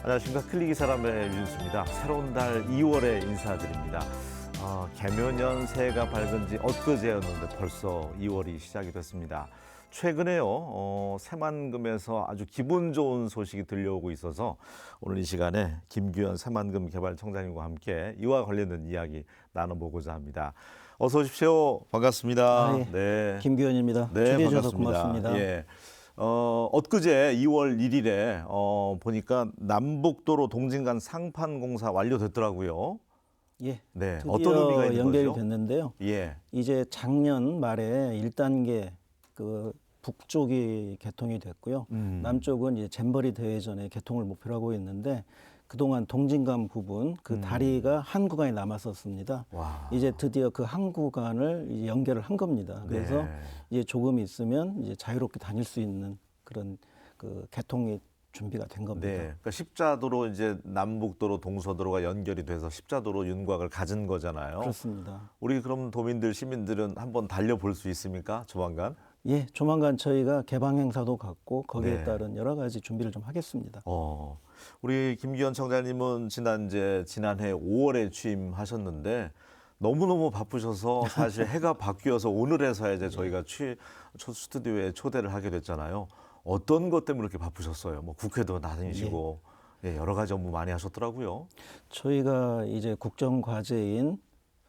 안녕하십니까. 클릭이 사람의 윤수입니다. 새로운 달 2월에 인사드립니다. 개묘년 새해가 밝은 지 엊그제였는데 벌써 2월이 시작이 됐습니다. 최근에요, 새만금에서 아주 기분 좋은 소식이 들려오고 있어서 오늘 이 시간에 김규현 새만금 개발청장님과 함께 이와 관련된 이야기 나눠보고자 합니다. 어서 오십시오. 반갑습니다. 예. 네. 김규현입니다. 네, 초대해 주셔서 반갑습니다. 고맙습니다. 예. 엊그제 2월 1일에 보니까 남북도로 동진간 상판 공사 완료됐더라고요. 예. 네, 드디어 어떤 의미가 있는 연결이 거죠? 됐는데요. 예. 이제 작년 말에 1단계 그 북쪽이 개통이 됐고요. 남쪽은 이제 잼버리 대회전에 개통을 목표로 하고 있는데 그동안 동진간 부분 그 다리가 한 구간이 남았었습니다. 와. 이제 드디어 그 한 구간을 이제 연결을 한 겁니다. 그래서 네. 이제 조금 있으면 이제 자유롭게 다닐 수 있는 그런 그 개통이 준비가 된 겁니다. 네. 그러니까 십자도로 이제 남북도로 동서도로가 연결이 돼서 십자도로 윤곽을 가진 거잖아요. 그렇습니다. 우리 그럼 도민들, 시민들은 한번 달려볼 수 있습니까? 조만간? 예, 조만간 저희가 개방 행사도 갖고 거기에 네. 따른 여러 가지 준비를 좀 하겠습니다. 우리 김기현 청장님은 지난해 5월에 취임하셨는데 너무너무 바쁘셔서 사실 해가 바뀌어서 오늘에서야 이제 저희가 스튜디오에 초대를 하게 됐잖아요. 어떤 것 때문에 그렇게 바쁘셨어요? 뭐 국회도 다니시고 예, 여러 가지 업무 많이 하셨더라고요. 저희가 이제 국정 과제인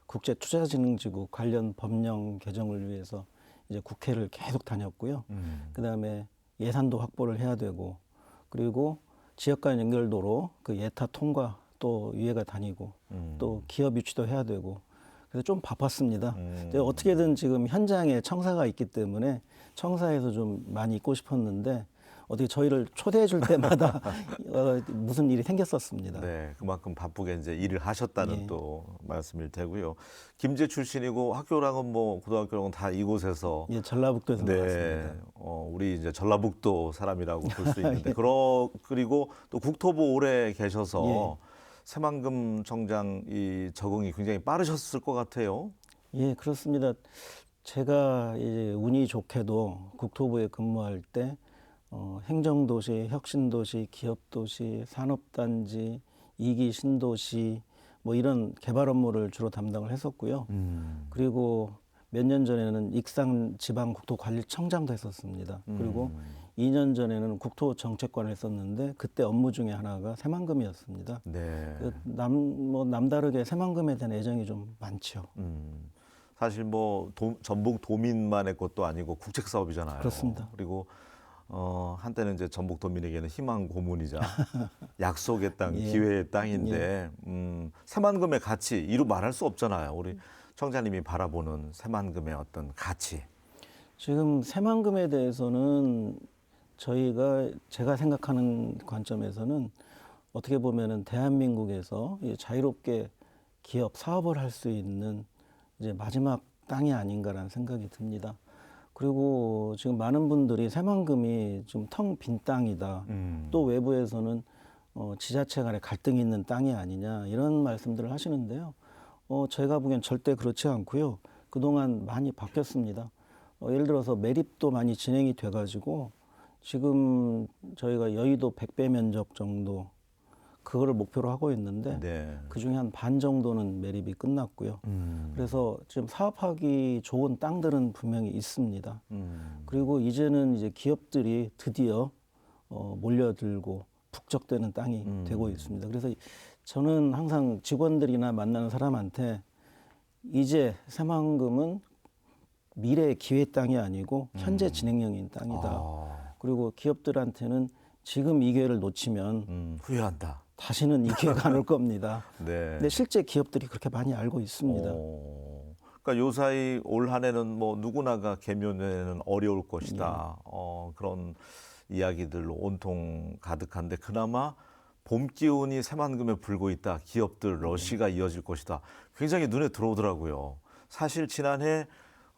국제투자진흥지구 관련 법령 개정을 위해서 이제 국회를 계속 다녔고요. 그다음에 예산도 확보를 해야 되고 그리고 지역 간 연결도로 그 예타 통과 또 위에가 다니고 또 기업 유치도 해야 되고 그래서 좀 바빴습니다. 제가 어떻게든 지금 현장에 청사가 있기 때문에 청사에서 좀 많이 있고 싶었는데 어떻게 저희를 초대해 줄 때마다 무슨 일이 생겼었습니다. 네, 그만큼 바쁘게 이제 일을 하셨다는 예. 또 말씀일 테고요. 김제 출신이고 학교랑은 뭐 고등학교랑은 다 이곳에서 예, 전라북도에서 네, 나왔습니다. 우리 이제 전라북도 사람이라고 볼 수 있는데 예. 그리고 또 국토부 오래 계셔서 예. 새만금 청장 이 적응이 굉장히 빠르셨을 것 같아요. 예, 그렇습니다. 제가 이제 운이 좋게도 국토부에 근무할 때 행정도시, 혁신도시, 기업도시, 산업단지, 이기 신도시 뭐 이런 개발 업무를 주로 담당을 했었고요. 그리고 몇 년 전에는 익산 지방국토관리청장도 했었습니다. 그리고 2년 전에는 국토정책관을 했었는데 그때 업무 중에 하나가 새만금이었습니다. 네. 남다르게 새만금에 대한 애정이 좀 많죠. 사실 뭐 전북 도민만의 것도 아니고 국책 사업이잖아요. 그렇습니다. 그리고 한때는 이제 전북 도민에게는 희망 고문이자 약속의 땅, 예. 기회의 땅인데 새만금의 가치 이루 말할 수 없잖아요. 우리 청장님이 바라보는 새만금의 어떤 가치. 지금 새만금에 대해서는 제가 생각하는 관점에서는 어떻게 보면은 대한민국에서 자유롭게 기업 사업을 할 수 있는 이제 마지막 땅이 아닌가라는 생각이 듭니다. 그리고 지금 많은 분들이 새만금이 좀 텅 빈 땅이다. 또 외부에서는 지자체 간에 갈등이 있는 땅이 아니냐 이런 말씀들을 하시는데요. 제가 보기엔 절대 그렇지 않고요. 그동안 많이 바뀌었습니다. 예를 들어서 매립도 많이 진행이 돼가지고 지금 저희가 여의도 100배 면적 정도 그거를 목표로 하고 있는데 네. 그중에 한 반 정도는 매립이 끝났고요. 그래서 지금 사업하기 좋은 땅들은 분명히 있습니다. 그리고 이제는 이제 기업들이 드디어 몰려들고 북적대는 땅이 되고 있습니다. 그래서 저는 항상 직원들이나 만나는 사람한테 이제 새만금은 미래의 기회 땅이 아니고 현재 진행형인 땅이다. 그리고 기업들한테는 지금 이 기회를 놓치면 후회한다. 다시는 이 기회가 안 올 겁니다. 네. 근데 실제 기업들이 그렇게 많이 알고 있습니다. 그러니까 요사이 올 한해는 뭐 누구나가 개묘년에는 어려울 것이다. 그런 이야기들로 온통 가득한데 그나마 봄 기운이 새만금에 불고 있다. 기업들 러시가 이어질 것이다. 굉장히 눈에 들어오더라고요. 사실 지난해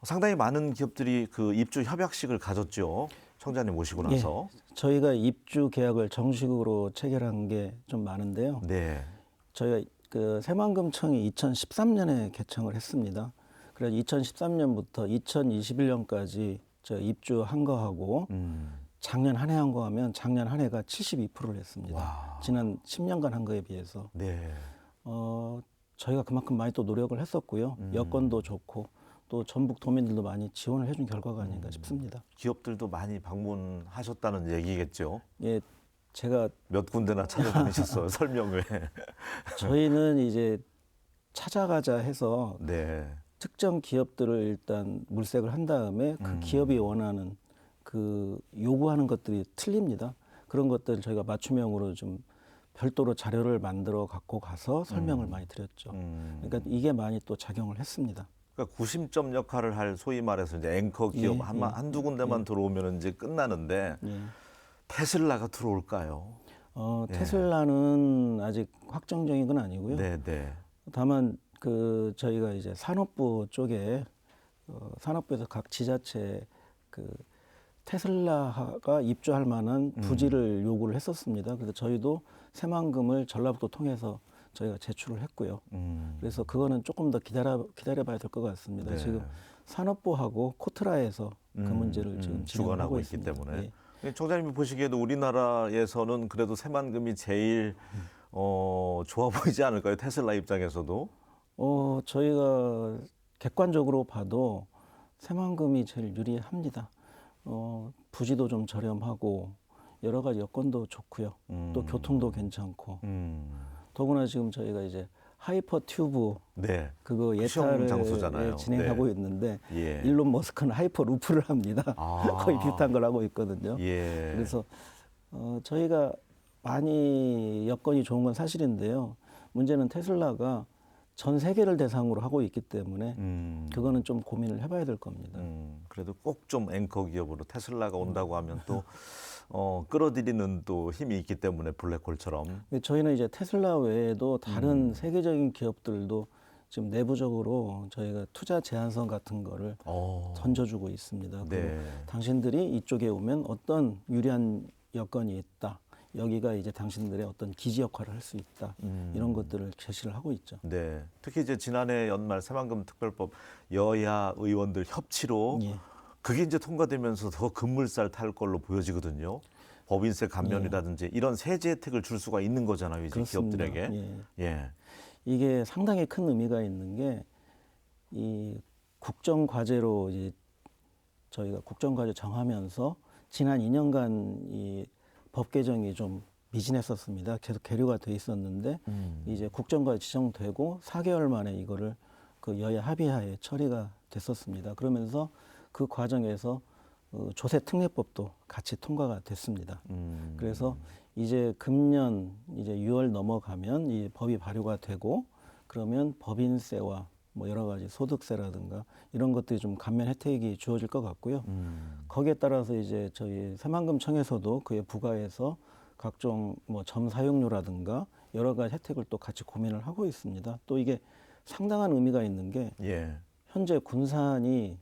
상당히 많은 기업들이 그 입주 협약식을 가졌죠. 청장님 모시고 나서. 예, 저희가 입주 계약을 정식으로 체결한 게 좀 많은데요. 네. 저희가 그 새만금청이 2013년에 개청을 했습니다. 그래서 2013년부터 2021년까지 저 입주한 거하고 작년 한 해한 거 하면 작년 한 해가 72%를 했습니다. 와. 지난 10년간 한 거에 비해서. 네. 저희가 그만큼 많이 또 노력을 했었고요. 여건도 좋고 또 전북 도민들도 많이 지원을 해준 결과가 아닌가 싶습니다. 기업들도 많이 방문하셨다는 얘기겠죠. 예, 제가 몇 군데나 찾아다니셨어요. 설명회. 저희는 이제 찾아가자 해서 네. 특정 기업들을 일단 물색을 한 다음에 그 기업이 원하는 그 요구하는 것들이 틀립니다. 그런 것들을 저희가 맞춤형으로 좀 별도로 자료를 만들어 갖고 가서 설명을 많이 드렸죠. 그러니까 이게 많이 또 작용을 했습니다. 그러니까 구심점 역할을 할 소위 말해서 이제 앵커 기업 예, 한두 군데만 들어오면 이제 끝나는데 예. 테슬라가 들어올까요? 테슬라는 아직 확정적인 건 아니고요. 네, 네. 다만 그 저희가 이제 산업부 쪽에 산업부에서 각 지자체 그 테슬라가 입주할 만한 부지를 요구를 했었습니다. 그래서 저희도 새만금을 전라북도 통해서 저희가 제출을 했고요. 그래서 그거는 조금 더 기다려봐야 될 것 같습니다. 네. 지금 산업부하고 코트라에서 그 문제를 지금 진행하고 주관하고 있기 있습니다. 때문에. 예. 총장님이 보시기에도 우리나라에서는 그래도 새만금이 제일 좋아 보이지 않을까요? 테슬라 입장에서도. 저희가 객관적으로 봐도 새만금이 제일 유리합니다. 부지도 좀 저렴하고 여러 가지 여건도 좋고요. 또 교통도 괜찮고. 더구나 지금 저희가 이제 하이퍼 튜브 네. 그거 시험 예타를 장소잖아요. 진행하고 네. 있는데 예. 일론 머스크는 하이퍼 루프를 합니다. 아. 거의 비슷한 걸 하고 있거든요. 예. 그래서 저희가 많이 여건이 좋은 건 사실인데요. 문제는 테슬라가 전 세계를 대상으로 하고 있기 때문에 그거는 좀 고민을 해봐야 될 겁니다. 그래도 꼭 좀 앵커 기업으로 테슬라가 온다고 하면 또 끌어들이는 또 힘이 있기 때문에 블랙홀처럼. 근데 저희는 이제 테슬라 외에도 다른 세계적인 기업들도 지금 내부적으로 저희가 투자 제한성 같은 거를 던져주고 있습니다. 네. 당신들이 이쪽에 오면 어떤 유리한 여건이 있다. 여기가 이제 당신들의 어떤 기지 역할을 할 수 있다. 이런 것들을 제시를 하고 있죠. 네. 특히 이제 지난해 연말 새만금 특별법 여야 의원들 협치로 예. 그게 이제 통과되면서 더 급물살 탈 걸로 보여지거든요. 법인세 감면이라든지 이런 세제 혜택을 줄 수가 있는 거잖아요, 이제 그렇습니다. 기업들에게. 예. 예. 이게 상당히 큰 의미가 있는 게 이 국정 과제로 이제 저희가 국정 과제 정하면서 지난 2년간 이 법 개정이 좀 미진했었습니다. 계속 계류가 돼 있었는데 이제 국정과제 지정되고 4개월 만에 이거를 그 여야 합의하에 처리가 됐었습니다. 그러면서 그 과정에서 조세 특례법도 같이 통과가 됐습니다. 그래서 이제 금년 이제 6월 넘어가면 이 법이 발효가 되고 그러면 법인세와 뭐 여러 가지 소득세라든가 이런 것들이 좀 감면 혜택이 주어질 것 같고요. 거기에 따라서 이제 저희 새만금청에서도 그에 부과해서 각종 뭐 점 사용료라든가 여러 가지 혜택을 또 같이 고민을 하고 있습니다. 또 이게 상당한 의미가 있는 게 예. 현재 군산이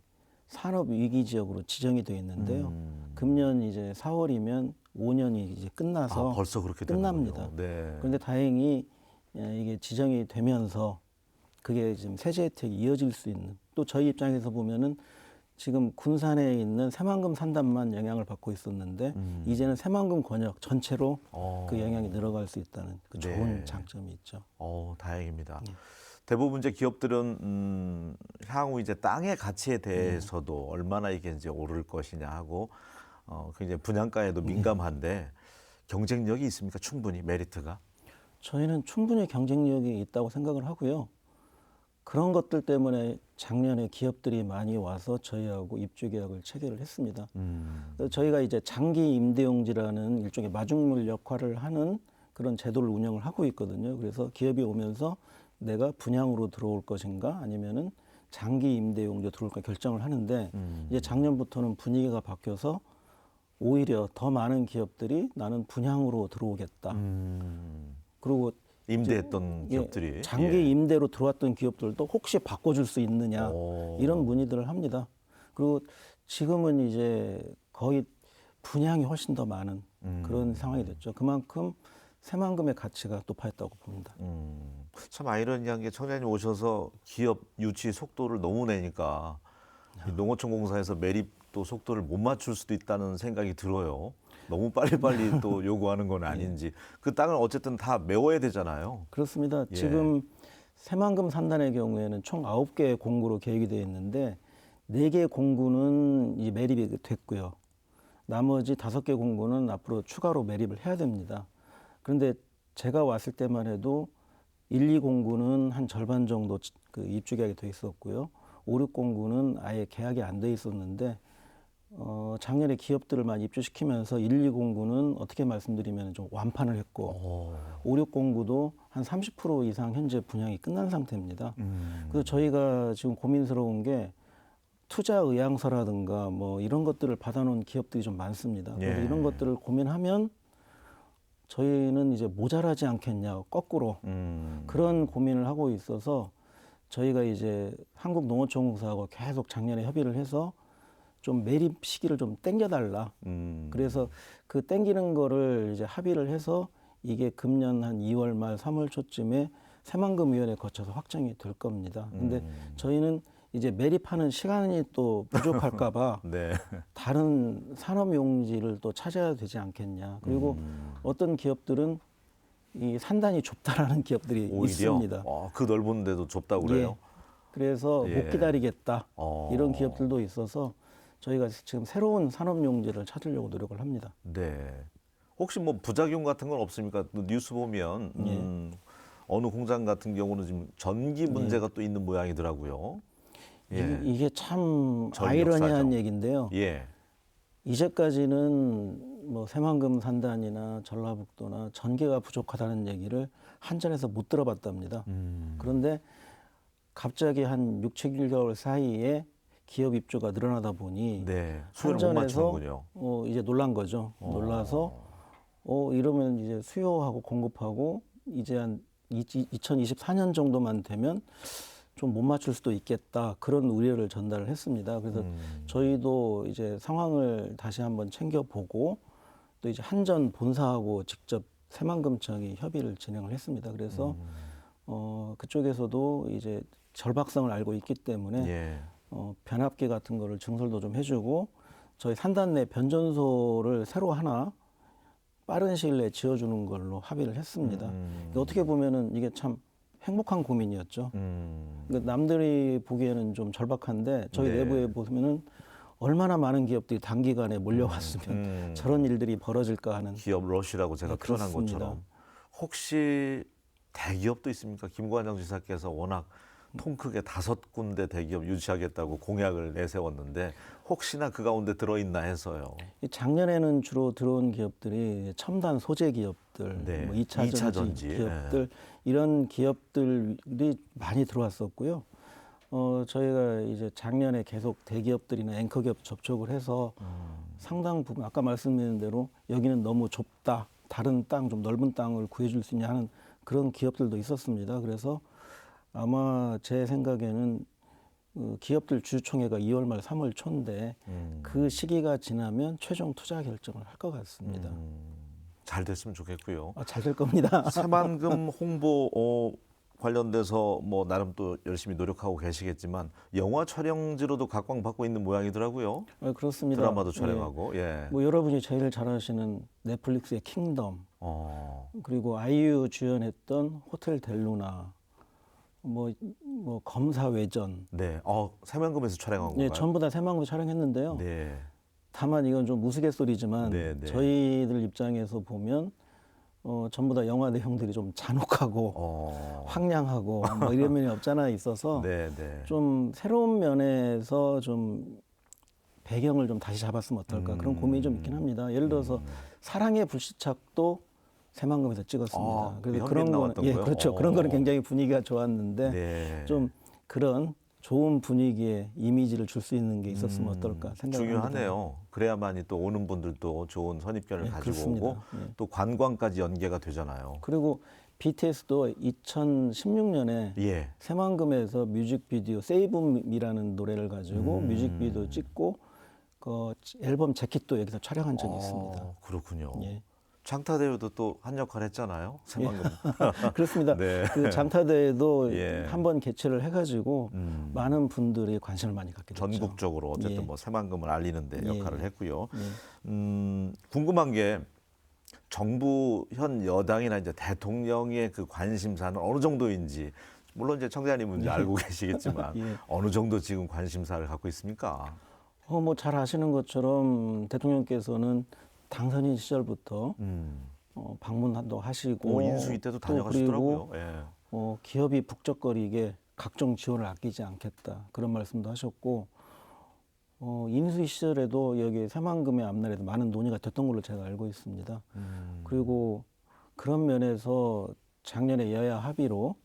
산업 위기 지역으로 지정이 되어 있는데요. 금년 이제 4월이면 5년이 이제 끝나서 벌써 그렇게 끝납니다. 되는군요. 네. 그런데 다행히 이게 지정이 되면서 그게 지금 세제 혜택이 이어질 수 있는 또 저희 입장에서 보면은 지금 군산에 있는 새만금 산단만 영향을 받고 있었는데 이제는 새만금 권역 전체로 그 영향이 늘어갈 수 있다는 그 좋은 네. 장점이 있죠. 다행입니다. 네. 대부분 이제 기업들은 향후 이제 땅의 가치에 대해서도 얼마나 이게 이제 오를 것이냐 하고 굉장히 분양가에도 민감한데 경쟁력이 있습니까? 충분히 메리트가? 저희는 충분히 경쟁력이 있다고 생각을 하고요. 그런 것들 때문에 작년에 기업들이 많이 와서 저희하고 입주 계약을 체결을 했습니다. 그래서 저희가 이제 장기 임대용지라는 일종의 마중물 역할을 하는 그런 제도를 운영을 하고 있거든요. 그래서 기업이 오면서 내가 분양으로 들어올 것인가 아니면은 장기 임대용지로 들어올까 결정을 하는데 이제 작년부터는 분위기가 바뀌어서 오히려 더 많은 기업들이 나는 분양으로 들어오겠다. 그리고 임대했던 기업들이 장기 임대로 들어왔던 기업들도 혹시 바꿔줄 수 있느냐 이런 문의들을 합니다. 그리고 지금은 이제 거의 분양이 훨씬 더 많은 그런 상황이 됐죠. 그만큼 새만금의 가치가 높아졌다고 봅니다. 참 아이러니한 게 청장님 오셔서 기업 유치 속도를 너무 내니까 이 농어촌공사에서 매립 또 속도를 못 맞출 수도 있다는 생각이 들어요. 너무 빨리빨리 또 요구하는 건 아닌지. 그 땅을 어쨌든 다 메워야 되잖아요. 그렇습니다. 예. 지금 새만금 산단의 경우에는 총 9개의 공구로 계획이 되어 있는데 4개 공구는 이 매립이 됐고요. 나머지 5개 공구는 앞으로 추가로 매립을 해야 됩니다. 그런데 제가 왔을 때만 해도 1, 2 공구는 한 절반 정도 그 입주 계약이 돼 있었고요. 5, 6 공구는 아예 계약이 안 돼 있었는데 작년에 기업들을 많이 입주시키면서 1, 2 공구는 어떻게 말씀드리면 좀 완판을 했고 5, 6 공구도 한 30% 이상 현재 분양이 끝난 상태입니다. 그래서 저희가 지금 고민스러운 게 투자 의향서라든가 뭐 이런 것들을 받아놓은 기업들이 좀 많습니다. 그래서 예. 이런 것들을 고민하면 저희는 이제 모자라지 않겠냐, 거꾸로 그런 고민을 하고 있어서 저희가 이제 한국농어촌공사하고 계속 작년에 협의를 해서 좀 매립 시기를 좀 땡겨달라. 그래서 그 땡기는 거를 이제 합의를 해서 이게 금년 한 2월 말 3월 초쯤에 새만금위원회 거쳐서 확정이 될 겁니다. 근데 저희는 이제 매립하는 시간이 또 부족할까봐 네. 다른 산업용지를 또 찾아야 되지 않겠냐. 그리고 어떤 기업들은 이 산단이 좁다라는 기업들이 오히려 있습니다. 그 넓은 데도 좁다고 그래요? 예. 그래서 예. 못 기다리겠다. 어. 이런 기업들도 있어서 저희가 지금 새로운 산업용지를 찾으려고 노력을 합니다. 네. 혹시 뭐 부작용 같은 건 없습니까? 또 뉴스 보면 어느 공장 같은 경우는 지금 전기 문제가 또 있는 모양이더라고요. 예. 이게 참 전력 아이러니한 사정. 얘기인데요. 예. 이제까지는 뭐 새만금 산단이나 전라북도나 전기가 부족하다는 얘기를 한전에서 못 들어봤답니다. 그런데 갑자기 한 6, 7개월 사이에 기업 입주가 늘어나다 보니 네. 수요를 못 한전에서 맞추는군요. 이제 놀란 거죠. 놀라서 이러면 이제 수요하고 공급하고 이제 한 2024년 정도만 되면 좀 못 맞출 수도 있겠다. 그런 우려를 전달을 했습니다. 그래서 저희도 이제 상황을 다시 한번 챙겨보고 또 이제 한전 본사하고 직접 새만금청이 협의를 진행을 했습니다. 그래서 그쪽에서도 이제 절박성을 알고 있기 때문에 예. 변압기 같은 거를 증설도 좀 해주고 저희 산단 내 변전소를 새로 하나 빠른 시일 내에 지어주는 걸로 합의를 했습니다. 어떻게 보면은 이게 참 행복한 고민이었죠. 그러니까 남들이 보기에는 좀 절박한데 저희 네. 내부에 보면은 얼마나 많은 기업들이 단기간에 몰려왔으면 저런 일들이 벌어질까 하는. 기업 러시라고 제가 네, 표현한 그렇습니다. 것처럼 혹시 대기업도 있습니까? 김관장 지사께서 워낙 통 크게 5군데 대기업 유치하겠다고 공약을 내세웠는데 혹시나 그 가운데 들어있나 해서요. 작년에는 주로 들어온 기업들이 첨단 소재 기업들, 네, 뭐 2차 전지 기업들 이런 기업들이 많이 들어왔었고요. 저희가 이제 작년에 계속 대기업들이나 앵커 기업 접촉을 해서 상당 부분 아까 말씀드린 대로 여기는 너무 좁다. 다른 땅 좀 넓은 땅을 구해줄 수 있냐 하는 그런 기업들도 있었습니다. 그래서 아마 제 생각에는 기업들 주주총회가 2월 말 3월 초인데 그 시기가 지나면 최종 투자 결정을 할 것 같습니다. 잘 됐으면 좋겠고요. 잘 될 겁니다. 새만금 홍보 관련돼서 뭐 나름 또 열심히 노력하고 계시겠지만 영화 촬영지로도 각광받고 있는 모양이더라고요. 그렇습니다. 드라마도 촬영하고. 예. 뭐 여러분이 제일 잘 아시는 넷플릭스의 킹덤 어. 그리고 아이유 주연했던 호텔 델루나 뭐 검사 외전 네. 새만금에서 촬영한 건가요? 전부 다 새만금 촬영했는데요. 네. 다만 이건 좀 우스갯소리지만 네, 네. 저희들 입장에서 보면 전부 다 영화 내용들이 좀 잔혹하고 황량하고 뭐 이런 면이 없잖아 있어서 네, 네. 좀 새로운 면에서 좀 배경을 좀 다시 잡았으면 어떨까 그런 고민이 좀 있긴 합니다. 예를 들어서 사랑의 불시착도 새만금에서 찍었습니다. 그 그래서 현빈 그런 거는 나왔던 거요? 그렇죠. 그런 거는 굉장히 분위기가 좋았는데 네. 좀 그런 좋은 분위기의 이미지를 줄 수 있는 게 있었으면 어떨까 생각합니다. 중요하네요. 그래야만이 또 오는 분들도 좋은 선입견을 네, 가지고 그렇습니다. 오고 또 관광까지 연계가 되잖아요. 그리고 BTS도 2016년에 예. 새만금에서 뮤직비디오 Save Me라는 노래를 가지고 뮤직비디오 찍고 그 앨범 재킷도 여기서 촬영한 적이 있습니다. 그렇군요. 예. 장타대회도 또 한 역할 했잖아요. 새만금. 그렇습니다. 네. 그 장타대회도 예. 한번 개최를 해가지고 많은 분들이 관심을 많이 갖게 됐죠. 전국적으로 어쨌든 예. 뭐 새만금을 알리는데 예. 역할을 했고요. 예. 궁금한 게 정부 현 여당이나 이제 대통령의 그 관심사는 어느 정도인지 물론 이제 청자님은 이제 알고 계시겠지만 예. 어느 정도 지금 관심사를 갖고 있습니까? 뭐 잘 아시는 것처럼 대통령께서는 당선인 시절부터 방문도 하시고 오, 인수위 때도 또 다녀가시더라고요. 그리고 예. 기업이 북적거리게 각종 지원을 아끼지 않겠다 그런 말씀도 하셨고 인수위 시절에도 여기 새만금의 앞날에도 많은 논의가 됐던 걸로 제가 알고 있습니다. 그리고 그런 면에서 작년에 여야 합의로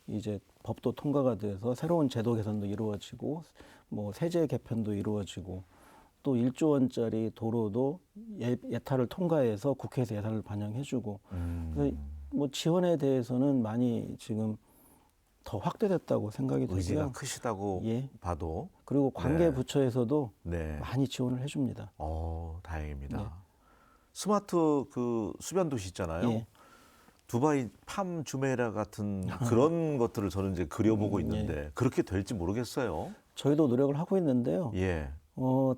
이제 법도 통과가 돼서 새로운 제도 개선도 이루어지고 뭐 세제 개편도 이루어지고 또 1조 원짜리 도로도 예타를 통과해서 국회에서 예산을 반영해주고 그래서 뭐 지원에 대해서는 많이 지금 더 확대됐다고 생각이 의지가 되고요. 크시다고 예. 봐도 그리고 관계 네. 부처에서도 네. 많이 지원을 해줍니다. 다행입니다. 네. 스마트 그 수변 도시 있잖아요. 예. 두바이 팜 주메이라 같은 그런 것들을 저는 이제 그려보고 있는데 그렇게 될지 모르겠어요. 저희도 노력을 하고 있는데요. 예.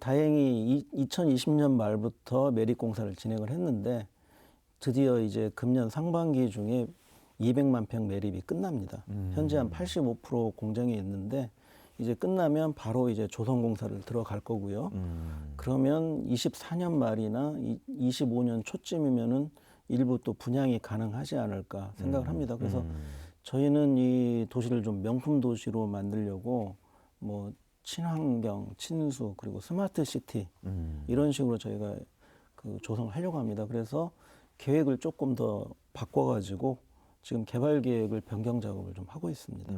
다행히 2020년 말부터 매립 공사를 진행을 했는데 드디어 이제 금년 상반기 중에 200만 평 매립이 끝납니다. 현재 한 85% 공정이 있는데 이제 끝나면 바로 이제 조성 공사를 들어갈 거고요. 그러면 24년 말이나 25년 초쯤이면은 일부 또 분양이 가능하지 않을까 생각을 합니다. 그래서 저희는 이 도시를 좀 명품 도시로 만들려고 뭐 친환경, 친수 그리고 스마트 시티 이런 식으로 저희가 그 조성을 하려고 합니다. 그래서 계획을 조금 더 바꿔가지고 지금 개발 계획을 변경 작업을 좀 하고 있습니다.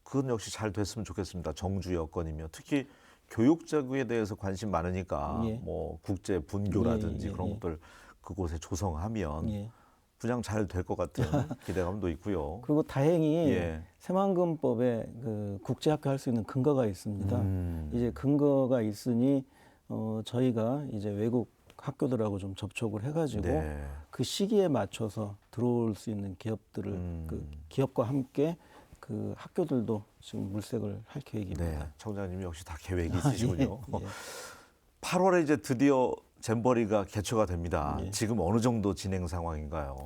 그건 역시 잘 됐으면 좋겠습니다. 정주 여건이며 특히 교육자구에 대해서 관심 많으니까 예. 뭐 국제 분교라든지 예, 예, 그런 예. 것들 그곳에 조성하면 예. 분양 잘 될 것 같은 기대감도 있고요. 그리고 다행히 예. 새만금법에 그 국제학교 할 수 있는 근거가 있습니다. 이제 근거가 있으니 저희가 이제 외국 학교들하고 좀 접촉을 해가지고 네. 그 시기에 맞춰서 들어올 수 있는 기업들을 그 기업과 함께 그 학교들도 지금 물색을 할 계획입니다. 네. 청장님이 역시 다 계획이 있으시군요. 예, 예. 8월에 이제 드디어 잼버리가 개최가 됩니다. 예. 지금 어느 정도 진행 상황인가요?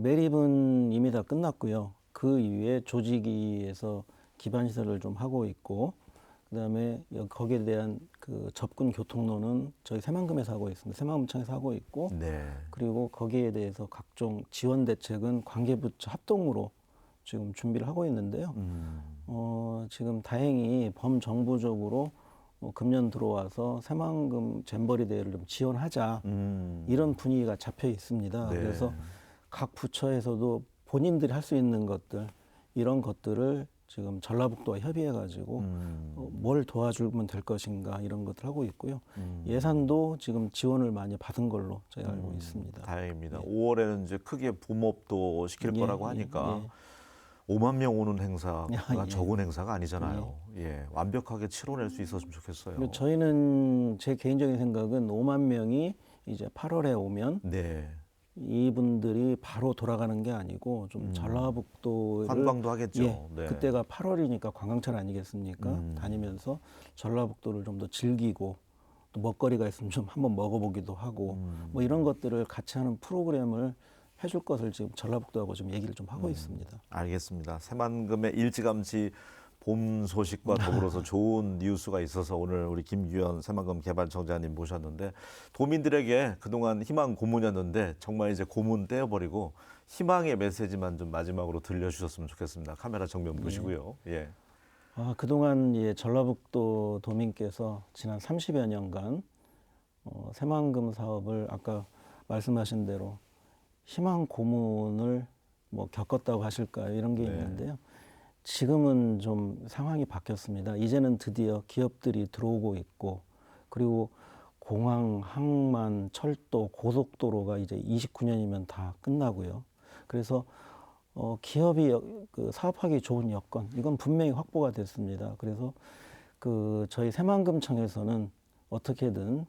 매립은 이미 다 끝났고요. 그 이후에 조직위에서 기반 시설을 좀 하고 있고, 그다음에 거기에 대한 그 접근 교통로는 저희 새만금에서 하고 있습니다. 새만금청에서 하고 있고, 네. 그리고 거기에 대해서 각종 지원 대책은 관계부처 합동으로 지금 준비를 하고 있는데요. 지금 다행히 범정부적으로 금년 들어와서 새만금 잼버리 대회를 좀 지원하자 이런 분위기가 잡혀 있습니다. 네. 그래서 각 부처에서도 본인들이 할 수 있는 것들 이런 것들을 지금 전라북도와 협의해가지고 뭘 도와주면 될 것인가 이런 것들 하고 있고요. 예산도 지금 지원을 많이 받은 걸로 제가 알고 있습니다. 다행입니다. 5월에는 이제 크게 봄업도 시킬 예, 거라고 예, 하니까 예. 5만 명 오는 행사가 예. 적은 행사가 아니잖아요. 예. 완벽하게 치러낼 수 있었으면 좋겠어요. 그리고 저희는 제 개인적인 생각은 5만 명이 이제 8월에 오면 네. 이분들이 바로 돌아가는 게 아니고 좀 전라북도를 관광도 하겠죠. 예, 네. 그때가 8월이니까 관광철 아니겠습니까? 다니면서 전라북도를 좀 더 즐기고 또 먹거리가 있으면 좀 한번 먹어보기도 하고 뭐 이런 것들을 같이 하는 프로그램을 해줄 것을 지금 전라북도하고 좀 얘기를 좀 하고 있습니다. 알겠습니다. 새만금의 일찌감치 봄 소식과 더불어서 좋은 뉴스가 있어서 오늘 우리 김규현 새만금 개발청장님 모셨는데 도민들에게 그동안 희망 고문이었는데 정말 이제 고문 떼어버리고 희망의 메시지만 좀 마지막으로 들려주셨으면 좋겠습니다. 카메라 정면 보시고요. 예. 그동안 전라북도 도민께서 지난 30여 년간 새만금 사업을 아까 말씀하신 대로 희망 고문을 뭐 겪었다고 하실까요? 이런 게 네. 있는데요. 지금은 좀 상황이 바뀌었습니다. 이제는 드디어 기업들이 들어오고 있고 그리고 공항, 항만, 철도, 고속도로가 이제 29년이면 다 끝나고요. 그래서 기업이 그 사업하기 좋은 여건 이건 분명히 확보가 됐습니다. 그래서 그 저희 새만금청에서는 어떻게든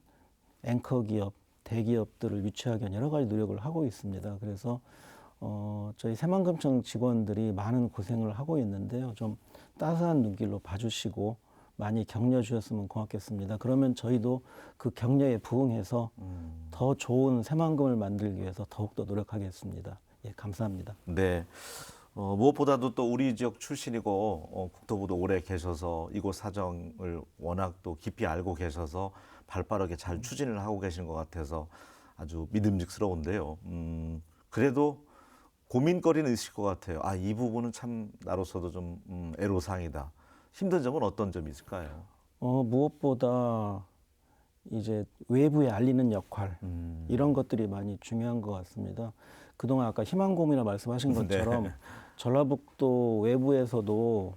앵커 기업, 대기업들을 유치하기 위한 여러 가지 노력을 하고 있습니다. 그래서 저희 새만금청 직원들이 많은 고생을 하고 있는데요. 좀 따스한 눈길로 봐주시고 많이 격려 주셨으면 고맙겠습니다. 그러면 저희도 그 격려에 부응해서 더 좋은 새만금을 만들기 위해서 더욱더 노력하겠습니다. 예, 감사합니다. 네. 무엇보다도 또 우리 지역 출신이고 국토부도 오래 계셔서 이곳 사정을 워낙 또 깊이 알고 계셔서 발빠르게 잘 추진을 하고 계신 것 같아서 아주 믿음직스러운데요. 그래도 고민거리는 있을 것 같아요. 아, 이 부분은 참 나로서도 좀 애로사항이다. 힘든 점은 어떤 점이 있을까요? 무엇보다 이제 외부에 알리는 역할 이런 것들이 많이 중요한 것 같습니다. 그동안 아까 희망고문이라 말씀하신 것처럼 네. 전라북도 외부에서도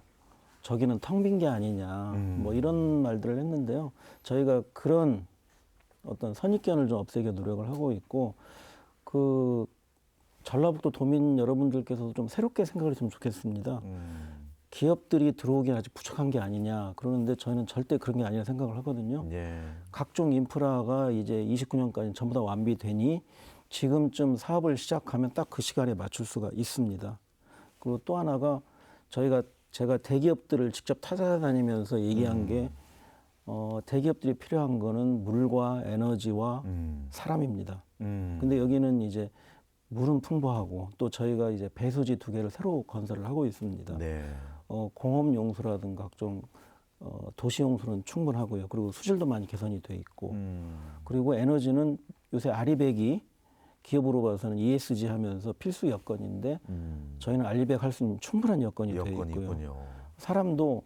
저기는 텅 빈 게 아니냐 뭐 이런 말들을 했는데요. 저희가 그런 어떤 선입견을 좀 없애기 노력을 하고 있고 그 전라북도 도민 여러분들께서도 좀 새롭게 생각을 했으면 좋겠습니다. 기업들이 들어오기엔 아직 부족한 게 아니냐 그러는데 저희는 절대 그런 게 아니라 생각을 하거든요. 예. 각종 인프라가 이제 29년까지 전부 다 완비되니 지금쯤 사업을 시작하면 딱 그 시간에 맞출 수가 있습니다. 그리고 또 하나가 제가 대기업들을 직접 찾아다니면서 얘기한 게 대기업들이 필요한 거는 물과 에너지와 사람입니다. 근데 여기는 이제 물은 풍부하고 또 저희가 이제 배수지 2개를 새로 건설을 하고 있습니다. 네. 공업용수라든가 각종 도시용수는 충분하고요. 그리고 수질도 많이 개선이 돼 있고 그리고 에너지는 요새 아리백이 기업으로 봐서는 ESG 하면서 필수 여건인데 저희는 알리백 할 수 있는 충분한 여건이 되어 있고요. 있군요. 사람도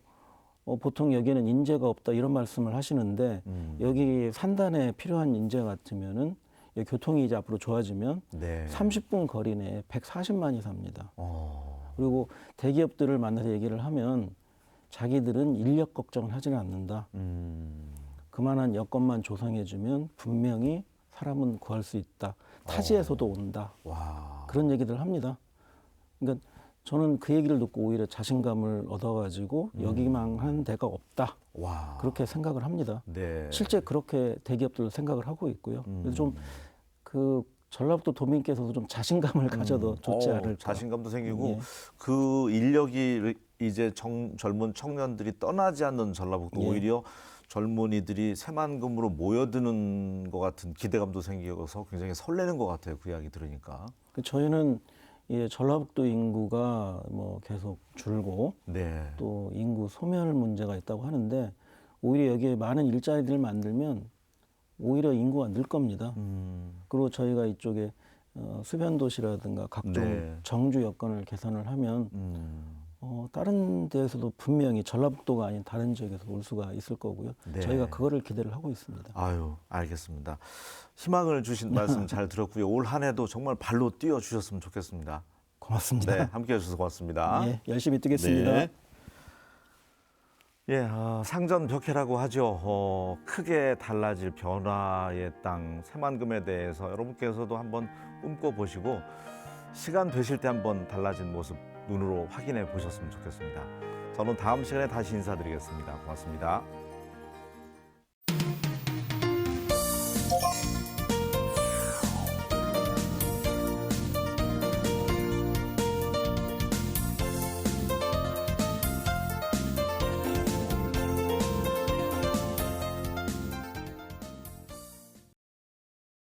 보통 여기는 인재가 없다 이런 말씀을 하시는데 여기 산단에 필요한 인재 같으면은 여기 교통이 이제 앞으로 좋아지면 네. 30분 거리 내에 140만이 삽니다. 그리고 대기업들을 만나서 얘기를 하면 자기들은 인력 걱정을 하지는 않는다. 그만한 여건만 조성해주면 분명히 사람은 구할 수 있다. 타지에서도 온다. 와. 그런 얘기들 합니다. 그러니까 저는 그 얘기를 듣고 오히려 자신감을 얻어가지고 여기만 한 데가 없다. 와. 그렇게 생각을 합니다. 네. 실제 그렇게 대기업들도 생각을 하고 있고요. 그래서 좀 그 전라북도 도민께서도 좀 자신감을 가져도 좋지 않을까. 자신감도 생기고 예. 그 인력이 이제 젊은 청년들이 떠나지 않는 전라북도 예. 오히려 젊은이들이 새만금으로 모여드는 것 같은 기대감도 생겨서 굉장히 설레는 것 같아요. 그 이야기 들으니까. 저희는 전라북도 인구가 뭐 계속 줄고 네. 또 인구 소멸 문제가 있다고 하는데 오히려 여기에 많은 일자리들을 만들면 오히려 인구가 늘 겁니다. 그리고 저희가 이쪽에 수변도시라든가 각종 네. 정주 여건을 개선을 하면 다른 데에서도 분명히 전라북도가 아닌 다른 지역에서 올 수가 있을 거고요. 네. 저희가 그거를 기대를 하고 있습니다. 아유, 알겠습니다. 희망을 주신 말씀 잘 들었고요. 올 한 해도 정말 발로 뛰어 주셨으면 좋겠습니다. 고맙습니다. 네, 함께 해주셔서 고맙습니다. 예, 열심히 뛰겠습니다. 네. 예, 상전벽해라고 하죠. 크게 달라질 변화의 땅 새만금에 대해서 여러분께서도 한번 꿈꿔보시고 시간 되실 때 한번 달라진 모습 눈으로 확인해 보셨으면 좋겠습니다. 저는 다음 시간에 다시 인사드리겠습니다. 고맙습니다.